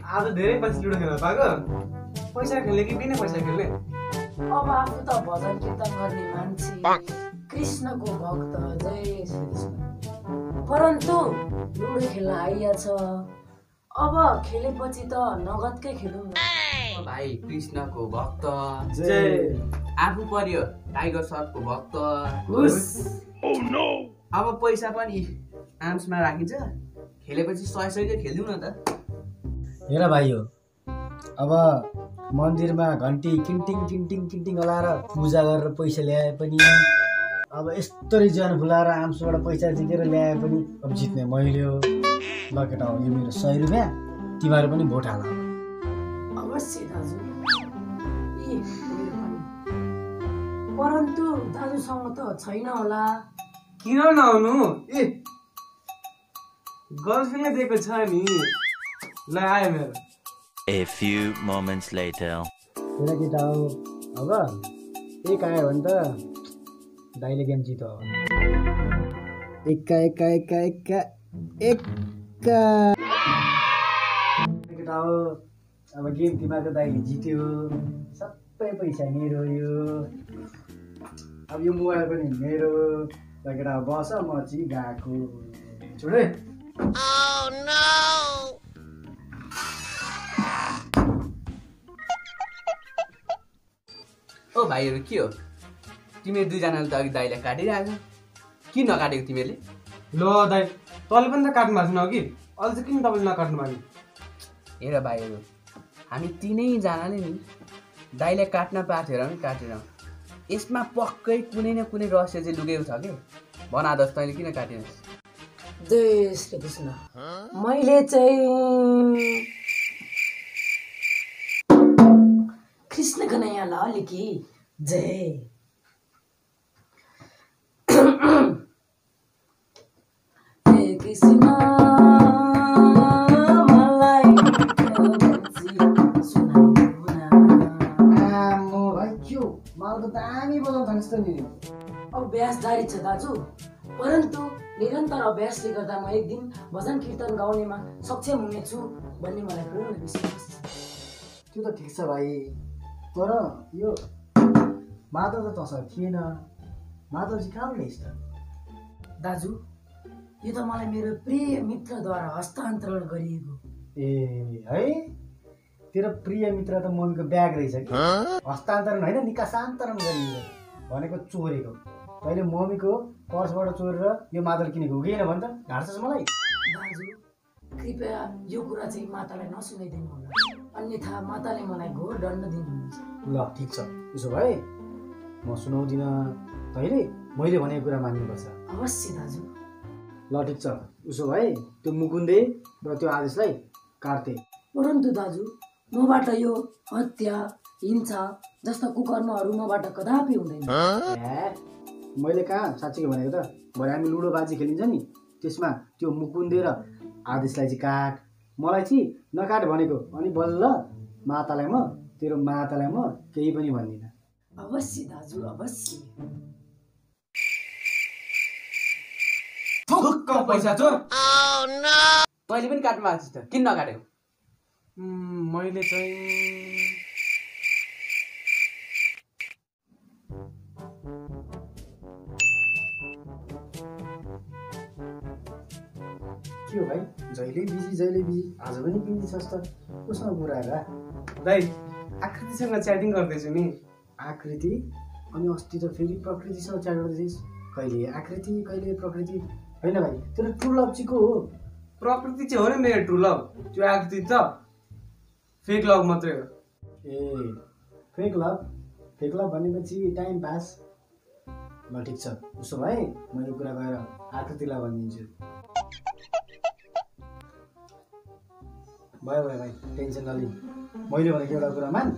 आज धेरै पछि लुडो खेल्न पाएको। पैसा खेल्ने कि बिना पैसा खेल्ने? अब आफू त भजन कीर्तन गर्ने मान्छे, कृष्णको भक्त, जय श्री कृष्ण। परन्तु लुडो खेल्न आइएछ, अब खेलेपछि त नगदकै खेलौँ न। भाइ कृष्णको भक्त जय। आफू पर्यो टाइगर सर्फको भक्त। अब पैसा पनि आर्म्समा राखिन्छ, खेलेपछि 100-100 खेलिदिउँ न त। हेर भाइ हो, अब मन्दिरमा घन्टी किन्टिङ किन्टिङ किन्टिङ हलाएर पूजा गरेर पैसा ल्याए पनि, अब यस्तरी ज्यान फुलाएर आम्सबाट पैसा जिकेर ल्याए पनि अब जित्ने मैले हो। ल केटा हो, यो मेरो 100 रुपियाँ, तिमीहरू पनि भोट हाल। अवश्य दाजु, यी मेरो पनि। परन्तु दाजुसँग त छैन होला। किन नआउनु? ए गर्लफ्रेन्डले दिएको छ नि। ल आयो मेरो। A few moments later. हेर केटा हो, अब एक आयो भने त दाइले गेम जित हो। एक्का एक्का एक्का एक्का एक्का। केटा हो, अब गेम तिमीहरूको दाइले जित्यो, सबै पैसा मेरो यो। अब यो मोबाइल पनि मेरो। ल केटा बस, म चाहिँ गएको। छोडे। ओ भाइहरू के हो, तिमीहरू दुईजनाले त अघि दाइलाई काटिरहेको, किन नकाटेको तिमीहरूले? ल दाइ, तँले पनि त काट्नु भएको छैन कि, अझ किन तपाईँले नकाट्नु भएको? हेर भाइहरू, हामी तीनैजनाले नि दाइलाई काट्न पाएको थियो र पनि काटेर। यसमा पक्कै कुनै न कुनै रहस्य चाहिँ लुकेको छ कि। भन आदर्श, तैँले किन काटिनस्? जय श्री कृष्ण। मैले चाहिँ कृष्ण कन्हैया लाल की जय। हे कृष्ण मलाई आम्मो भाइ क्यों माल त दामी बजाउँछ जस्तो नि। अभ्यास जारी छ दाजु, परन्तु निरन्तर अभ्यासले गर्दा म एक दिन भजन कीर्तन गाउनेमा सक्षम हुनेछु भन्ने मलाई पूर्ण विश्वास छ। त्यो त ठिक छ भाइ, तर यो मादल त तसँग थिएन। मादल चाहिँ कहाँ ल्याइस् त? दाजु, यो त मलाई मेरो प्रिय मित्रद्वारा हस्तान्तरण गरिएको। ए है, तेरो प्रिय मित्र त मम्मीको ब्याग रहेछ कि? हस्तान्तरण होइन, निकासान्तरण गरिएको भनेको चोरेको। तैँले मम्मीको पर्सबाट चोरेर यो मादल किनेको हो कि होइन भन् त? ढाँट्छस् मलाई? दाजु, कृपया यो कुरा चाहिँ मातालाई नसुनाइदिनु होला, अन्यथा माताले मलाई घोर दण्ड दिनुहुन्छ। ल ठिक छ, उसो भए म सुनाउँदिनँ, तैँले मैले भनेको कुरा मान्नुपर्छ। अवश्य दाजु। ल ठिक छ, उसो भए त्यो मुकुन्दे र त्यो आदेशलाई काट्थे। परन्तु दाजु, मबाट यो हत्या, हिंसा जस्ता कुकर्महरू मबाट कदापि हुँदैन। मैले कहाँ साँच्चै भनेको त? भरे हामी लुडो बाजी खेलिन्छ नि, त्यसमा त्यो मुकुन्दे र आदेशलाई चाहिँ काट, मलाई चाहिँ नकाट भनेको। अनि बल्ल मातालाई म, तेरो मातालाई म केही पनि भन्दिनँ। अवश्य दाजु, अवश्य। थुक्क पैसा चोर। तैँले पनि काट्नु भएको छ त, किन नकाटेको? मैले चाहिँ के हो भाइ, जहिले बिजी आज पनि बिजी छस् त? कोसँग कुरा गा? दाइ, आकृतिसँग च्याटिङ गर्दैछु नि। आकृति? अनि अस्ति त फेरि प्रकृतिसँग च्याट गर्दैछस्। कहिले आकृति कहिले प्रकृति? होइन भाइ, तेरो ट्रु लभ चाहिँ को हो? प्रकृति चाहिँ हो नि मेरो ट्रु लभ, त्यो आकृति त फेक लभ मात्रै हो। ए फेक लभ? फेक लभ भनेपछि टाइम पास। ल ठिक छ, उसो भए म यो कुरा गएर आकृतिलाई भनिदिन्छु। भयो भयो भाइ, टेन्सन नलि, मैले भनेको एउटा कुरा मान,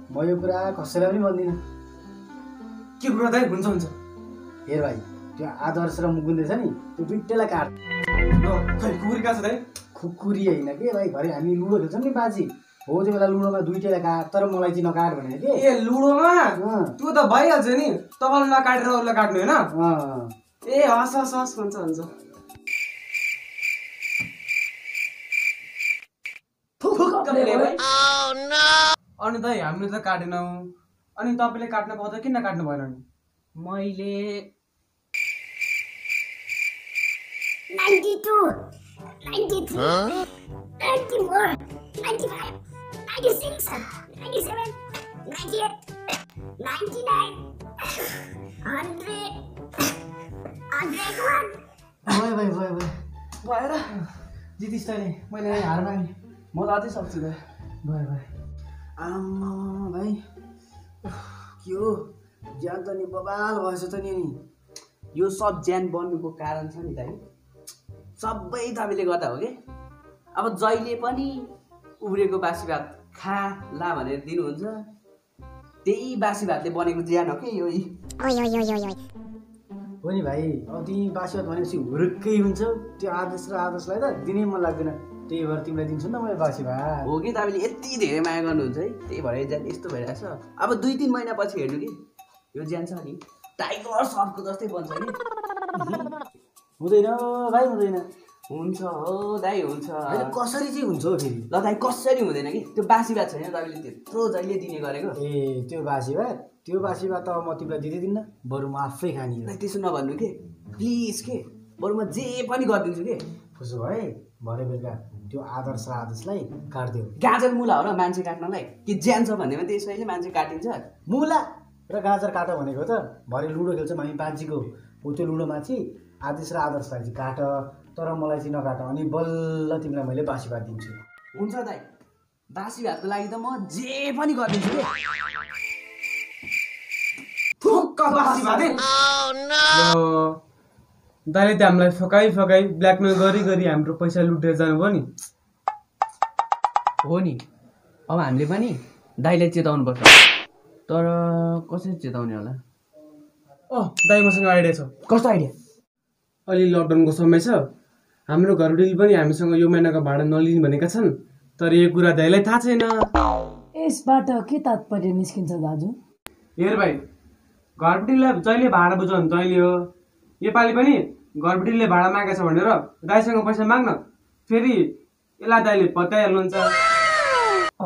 म यो कुरा कसैलाई पनि भन्दिनँ। के कुरा दाइ? हुन्छ हुन्छ। हेर भाइ, त्यो आदर्श र मुकुन्दे छ नि, त्यो दुइटैलाई काट। खै कुकुरी कहाँ छ दाइ? खुकुरी होइन के भाइ, घरि हामी लुडो खेल्छौँ नि बाजी, हो त्यो बेला लुडोमा दुइटैलाई काट, तर मलाई चाहिँ नकाट भनेर के? ए लुडोमा त्यो त भइहाल्छ नि, तपाईँलाई नकाटेर अरूलाई काट्नु होइन? ए हस् हस् हस्, हुन्छ हुन्छ। तपाईँले भाइ अनि दाइ हामीले त काटेनौँ अनि तपाईँले काट्न पाउँदा किन काट्नु भएन नि मैले 92, 93, 94, 95, 96, 97, 98, 99, 100, 101. भयो भएर जितिस् तैँले मैले हार मागेँ म त अझै सक्छु त भयो आम्मा भाइ के हो ज्यान त नि बबाल भएछ त नि यो सब ज्यान बन्नुको कारण छ नि दाइ सबै तपाईँले गर्दा हो कि अब जहिले पनि उब्रेको बासी भात खा ला भनेर दिनुहुन्छ त्यही बासी भातले बनेको ज्यान हो कि यो हो नि भाइ अब तिमी बासी भात भनेपछि हुर्कै हुन्छ त्यो आदेश र आदेशलाई त दिनै मन लाग्दैन त्यही भएर तिमीलाई दिन्छु नि त मैले बासी भात हो कि तपाईँले यति धेरै माया गर्नुहुन्छ है त्यही भएर ज्यान यस्तो भइरहेछ अब 2-3 महिनापछि हेर्नु कि यो ज्यान छ नि टाइगर सर्फको जस्तै बन्छ नि हुँदैन भाइ हुँदैन हुन्छ हो दाइ हुन्छ होइन कसरी चाहिँ हुन्छ हो फेरि ल दाइ कसरी हुँदैन कि त्यो बासी भात छैन तपाईँले त्यत्रो जहिले दिने गरेको ए त्यो बासी भात त म तिमीलाई दिँदिनँ बरु म आफै खाने हो त्यसो नभन्नु के प्लिज के बरु म जे पनि गरिदिन्छु के खुसो है भरे बेलुका त्यो आदर्श र आदेशलाई काटिदियो गाजर मुला हो र मान्छे काट्नलाई कि ज्यान छ भन्नेमा त्यसैले मान्छे काटिन्छ मुला र गाजर काट भनेको त भरे लुडो खेल्छौँ हामी बाँचीको हो त्यो लुडोमा चाहिँ आदेश र आदर्शलाई चाहिँ काट तर मलाई चाहिँ नकाट अनि बल्ल तिमीलाई मैले बासी भात दिन्छु हुन्छ दाइ बासी भातको लागि त म जे पनि गरिदिन्छु के ठुक्क बासी भात दाइले त हामीलाई फकाई ब्ल्याकमेल गरी हाम्रो पैसा लुटेर जानुभयो नि हो नि अब हामीले पनि दाइलाई चेताउनु पर्छ तर कसरी चेताउने होला दाइ मसँग आइडिया छ कस्तो आइडिया अलि लकडाउनको समय छ हाम्रो घरबुढीले पनि हामीसँग यो महिनाको भाडा नलिने भनेका छन् तर यो कुरा दाइलाई थाहा छैन यसबाट के तात्पर्य निस्किन्छ दाजु हेर भाइ घरबुढीलाई जहिले भाडा बुझाउनु तैँले हो योपालि पनि घरबुढीले भाडा मागेको छ भनेर दाइसँग पैसा माग्न फेरि यसलाई दाइले पत्याइहाल्नुहुन्छ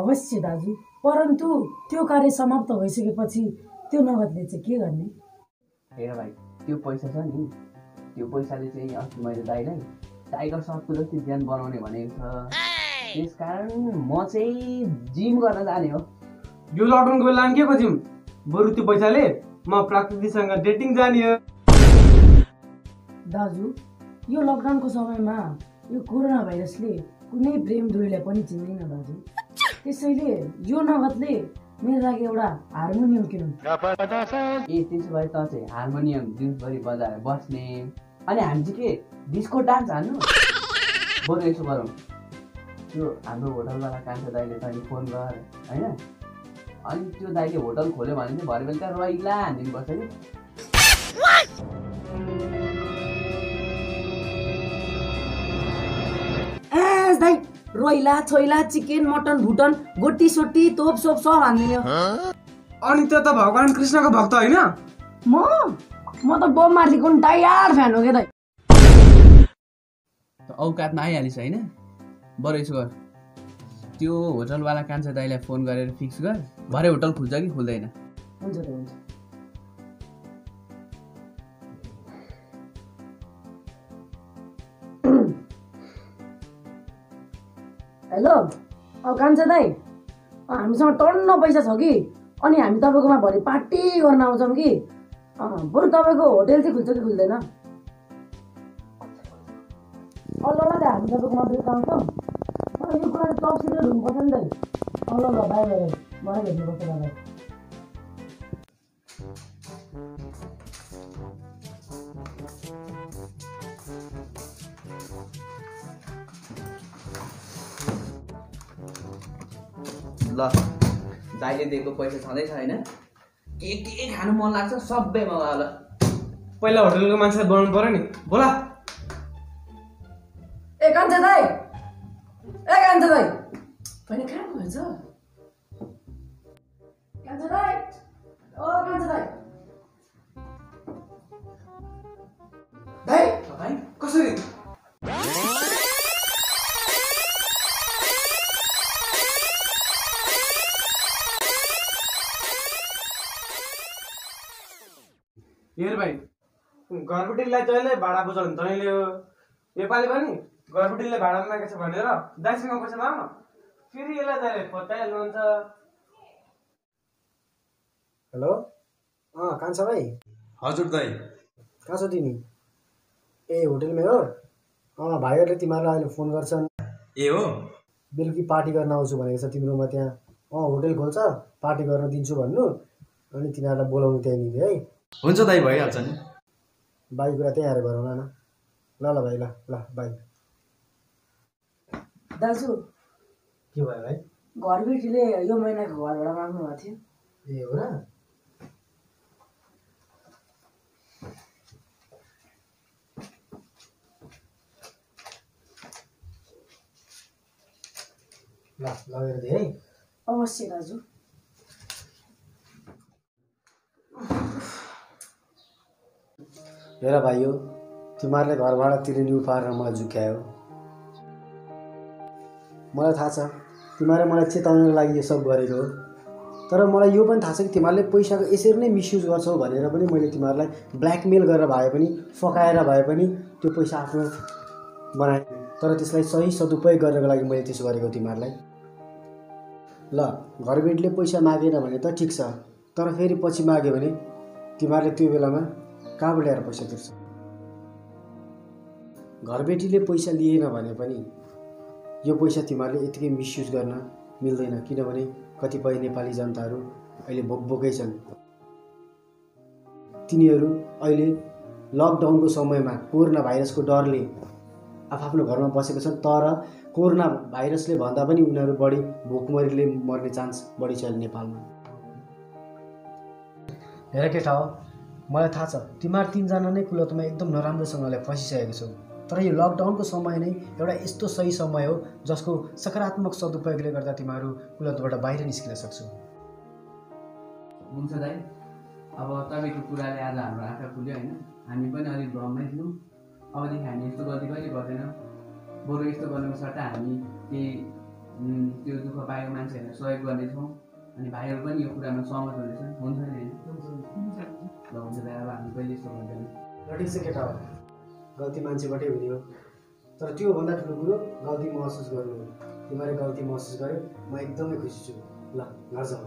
अवश्य दाजु परन्तु त्यो कार्य समाप्त भइसकेपछि त्यो नगदले चाहिँ के गर्ने हेर भाइ त्यो पैसा छ नि त्यो पैसाले चाहिँ अस्ति मैले दाइलाई टाइगर सर्फको जस्तै ज्यान बनाउने भनेको छ त्यसकारण म चाहिँ जिम गर्न जाने हो यो लकडाउनको बेला के को जिम बरु त्यो पैसाले म प्रकृतिसँग डेटिङ जाने हो दाजु यो लकडाउनको समयमा यो कोरोना भाइरसले कुनै प्रेम जोडीलाई पनि चिन्दैन दाजु त्यसैले यो नगदले मेरो लागि एउटा हार्मोनियम किनौँ ए त्यसो भए त चाहिँ हार्मोनियम दिनभरि बजाएर बस्ने अनि हामी चाहिँ के डिस्को डान्स हान्नु बरु यसो गरौँ त्यो हाम्रो होटलवाला कान्छा दाइले तैँले फोन गर होइन अनि त्यो दाइले होटल खोल्यो भने चाहिँ भरे बेलुका रैला हानिदिनुपर्छ नि दाइ रोइला छोइला चिकन मटन भुटन गोटी सोटी तोप सोप सब हान्दिने अनि त्यो त भगवान कृष्णको भक्त होइन म त बम मार्लीको टायर फ्यान हो क्या दाइ औकातमा आइहालिस् होइन बरु यसो गर त्यो होटलवाला कान्छा दाइलाई फोन गरेर फिक्स गर भरे होटल खुल्छ कि खुल्दैन हुन्छ त हुन्छ हेलो कान्छा दाइ हामीसँग टन्न पैसा छ कि अनि हामी तपाईँकोमा भरे पार्टी गर्न आउँछौँ कि बरु तपाईँको होटेल चाहिँ खुल्छ कि खुल्दैन ल हामी तपाईँकोमा बेलुका आउँछौँ यो कुरा टप सिक्रेट हुनुपर्छ नि दाइ ल बाई बाई मलाई भेट्नुपर्छ दाइ ल दाइले दिएको पैसा छँदैछ होइन के खानु मन लाग्छ सबै मगा ल पहिला होटलको मान्छे बनाउनु पर्यो नि बोला ए कान्छा दाइ पनि कहाँ भन्छ कान्छा दाइ भाइ कसरी हेर भाइ घरबुटीलाई जहिले भाडा बुझाउने तैँले हो। योपालि पनि घरबुटीले भाडा मागेको छ भनेर दाइसँग पैसा माग न, फेरि यसलाई दाइले फत्याइहाल्नुहुन्छ। हेलो कान्छा भाइ। हजुर दाइ। कहाँ छ तिमी? ए होटेलमै हो? भाइहरूले तिमीहरूलाई अहिले फोन गर्छन्। ए हो? बेलुकी पार्टी गर्न आउँछु भनेको छ तिम्रोमा त्यहाँ। होटेल खोल्छ, पार्टी गर्न दिन्छु भन्नु, अनि तिनीहरूलाई बोलाउनु त्यहाँनिर है। हुन्छ दाइ, भइहाल्छ नि। बाई कुरा त्यही आएर गरौँला न। ल भाइ, ल ल बाई। दाजु के भयो भाइ? घरबेटीले यो महिनाको घर भाडा माग्नु भएको थियो। ए हो र? ल लगेर दे है। अवश्य दाजु। हेर भाइ हो, तिमीहरूले घर भाडा तिर्ने पारेर मलाई झुक्यायो। मलाई थाहा छ तिमीहरूले मलाई चेताउनको लागि यो सब गरेको हो, तर मलाई यो पनि थाहा छ कि तिमीहरूले पैसाको यसरी नै मिसयुज गर्छौ भनेर पनि मैले तिमीहरूलाई ब्ल्याकमेल गरेर भए पनि, फकाएर भए पनि त्यो पैसा आफ्नो बनाएँ, तर त्यसलाई सही सदुपयोग गर्नको लागि मैले त्यसो गरेको तिमीहरूलाई। ल घरबेटीले पैसा मागेन भने त ठिक छ, तर फेरि पछि माग्यो भने तिमीहरूले त्यो बेलामा कहाँबाट ल्याएर पैसा तिर्छ? घरबेटीले पैसा लिएन भने पनि यो पैसा तिमीहरूले यतिकै मिसयुज गर्न मिल्दैन, किनभने कतिपय नेपाली जनताहरू अहिले भोकभोकै छन्। तिनीहरू अहिले लकडाउनको समयमा कोरोना भाइरसको डरले आफ्नो घरमा बसेका छन्, तर कोरोना भाइरसले भन्दा पनि उनीहरू बढी भोकमरीले मर्ने चान्स बढी छ नेपालमा। हेर केटा हो, मलाई थाहा छ तिमीहरू तिनजना नै कुलतमा एकदम नराम्रोसँगले फसिसकेको छौ, तर यो लकडाउनको समय नै एउटा यस्तो सही समय हो जसको सकारात्मक सदुपयोगले गर्दा तिमीहरू कुलतबाट बाहिर निस्किन सक्छौ। हुन्छ दाइ, अब तपाईँको कुराले आज हाम्रो आँखा खुल्यो होइन। हामी पनि अलिक भ्रममै थियौँ। अबदेखि हामी यस्तो गल्ती कहिले गर्दैन। बरु यस्तो गर्नुको सट्टा हामी त्यो दुःख पाएको मान्छेहरूलाई सहयोग गर्नेछौँ, अनि भाइहरू पनि यो कुरामा सहमत हुनेछन्। हुन्छ नि होइन? ल हुन्छ दाइ, अब हामी कहिले यस्तो गर्दैन। ल ठिक छ केटा हो, गल्ती मान्छेबाटै हुने हो, तर त्योभन्दा ठुलो कुरो गल्ती महसुस गर्नु हो। तिमीहरूले गल्ती महसुस गर्यो, म एकदमै खुसी छु। ल घर जाऊ।